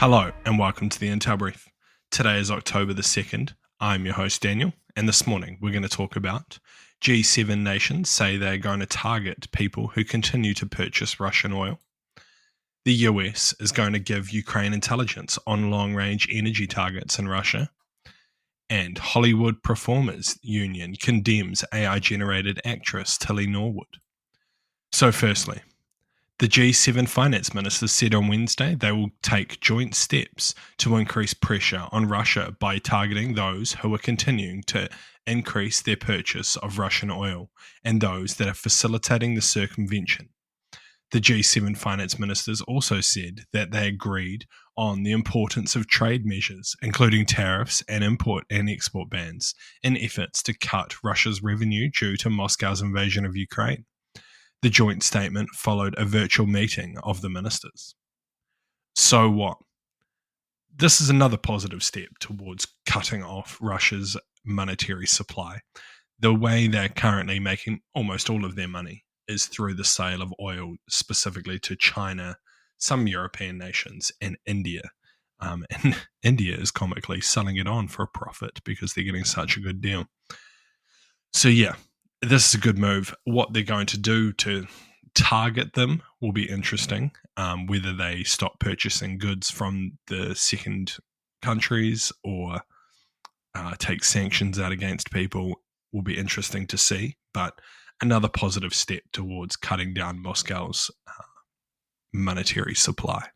Hello and welcome to the Intel Brief. Today is October the 2nd. I'm your host Daniel, and this morning we're going to talk about G7 nations say they're going to target people who continue to purchase Russian oil. The US is going to give Ukraine intelligence on long-range energy targets in Russia. And Hollywood Performers Union condemns AI-generated actress Tilly Norwood. So firstly, the G7 finance ministers said on Wednesday they will take joint steps to increase pressure on Russia by targeting those who are continuing to increase their purchase of Russian oil and those that are facilitating the circumvention. The G7 finance ministers also said that they agreed on the importance of trade measures, including tariffs and import and export bans, in efforts to cut Russia's revenue due to Moscow's invasion of Ukraine. The joint statement followed a virtual meeting of the ministers. So what? This is another positive step towards cutting off Russia's monetary supply. The way they're currently making almost all of their money is through the sale of oil, specifically to China, some European nations, and India. And India is comically selling it on for a profit because they're getting such a good deal. So yeah, this is a good move. What they're going to do to target them will be interesting. Whether they stop purchasing goods from the second countries or take sanctions out against people will be interesting to see. But another positive step towards cutting down Moscow's monetary supply.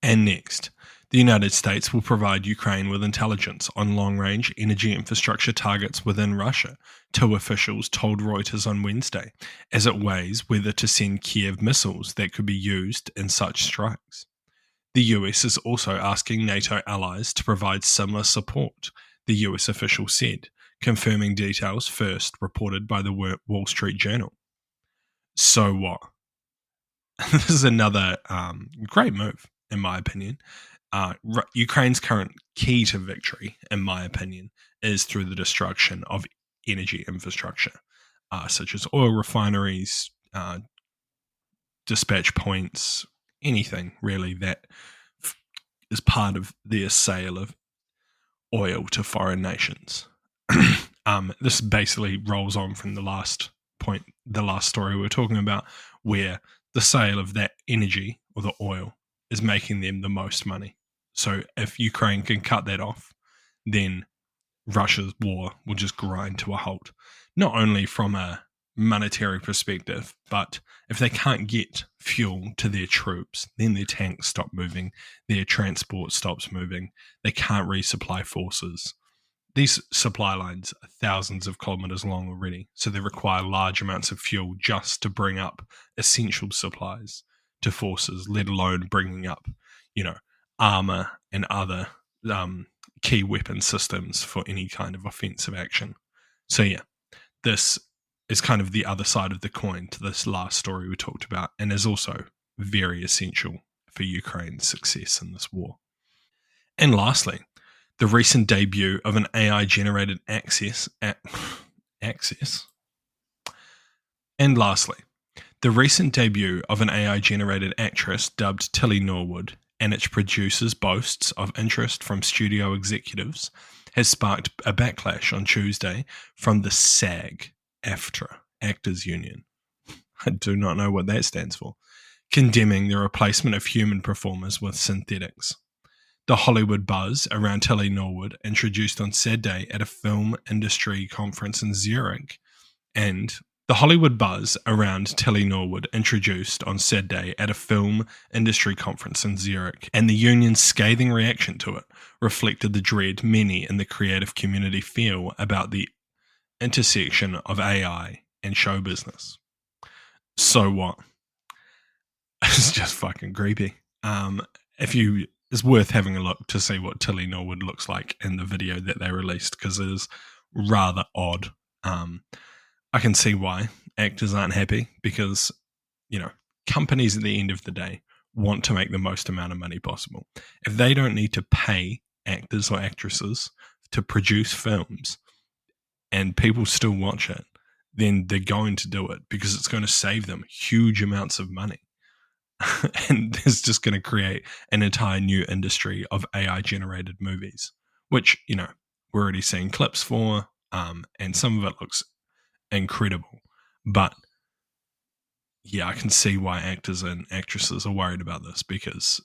And next, the United States will provide Ukraine with intelligence on long-range energy infrastructure targets within Russia, two officials told Reuters on Wednesday, as it weighs whether to send Kiev missiles that could be used in such strikes. The US is also asking NATO allies to provide similar support, the US official said, confirming details first reported by the Wall Street Journal. So what? This is another great move, in my opinion. Ukraine's current key to victory, in my opinion, is through the destruction of energy infrastructure, such as oil refineries, dispatch points, anything really that is part of their sale of oil to foreign nations. This basically rolls on from the last story we were talking about, where the sale of that energy or the oil is making them the most money. So if Ukraine can cut that off, then Russia's war will just grind to a halt. Not only from a monetary perspective, but if they can't get fuel to their troops, then their tanks stop moving, their transport stops moving, they can't resupply forces. These supply lines are thousands of kilometers long already, so they require large amounts of fuel just to bring up essential supplies to forces, let alone bringing up, armor and other key weapon systems for any kind of offensive action. So yeah, this is kind of the other side of the coin to this last story we talked about, and is also very essential for Ukraine's success in this war. And lastly, the recent debut of an AI-generated access. And lastly, the recent debut of an AI-generated actress dubbed Tilly Norwood and its producer's boasts of interest from studio executives has sparked a backlash on Tuesday from the SAG-AFTRA Actors Union. I do not know what that stands for. Condemning the replacement of human performers with synthetics. The Hollywood buzz around Tilly Norwood introduced on Saturday at a film industry conference in Zurich, and the union's scathing reaction to it reflected the dread many in the creative community feel about the intersection of AI and show business. So what? It's just fucking creepy. It's worth having a look to see what Tilly Norwood looks like in the video that they released, because it is rather odd. I can see why actors aren't happy, because, companies at the end of the day want to make the most amount of money possible. If they don't need to pay actors or actresses to produce films and people still watch it, then they're going to do it because it's going to save them huge amounts of money. And there's just going to create an entire new industry of AI generated movies, which, we're already seeing clips for, and some of it looks incredible. But yeah, I can see why actors and actresses are worried about this, because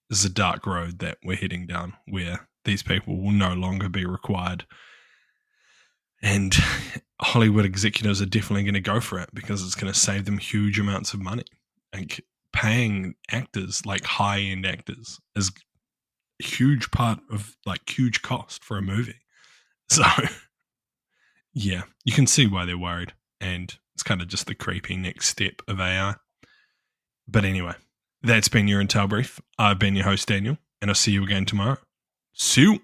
there's a dark road that we're heading down where these people will no longer be required. And Hollywood executives are definitely going to go for it because it's going to save them huge amounts of money. Like, paying actors, like high-end actors, is a huge part of, like, huge cost for a movie. So yeah, you can see why they're worried. And it's kind of just the creepy next step of AI. But anyway, that's been your Intel Brief. I've been your host, Daniel, and I'll see you again tomorrow. See you.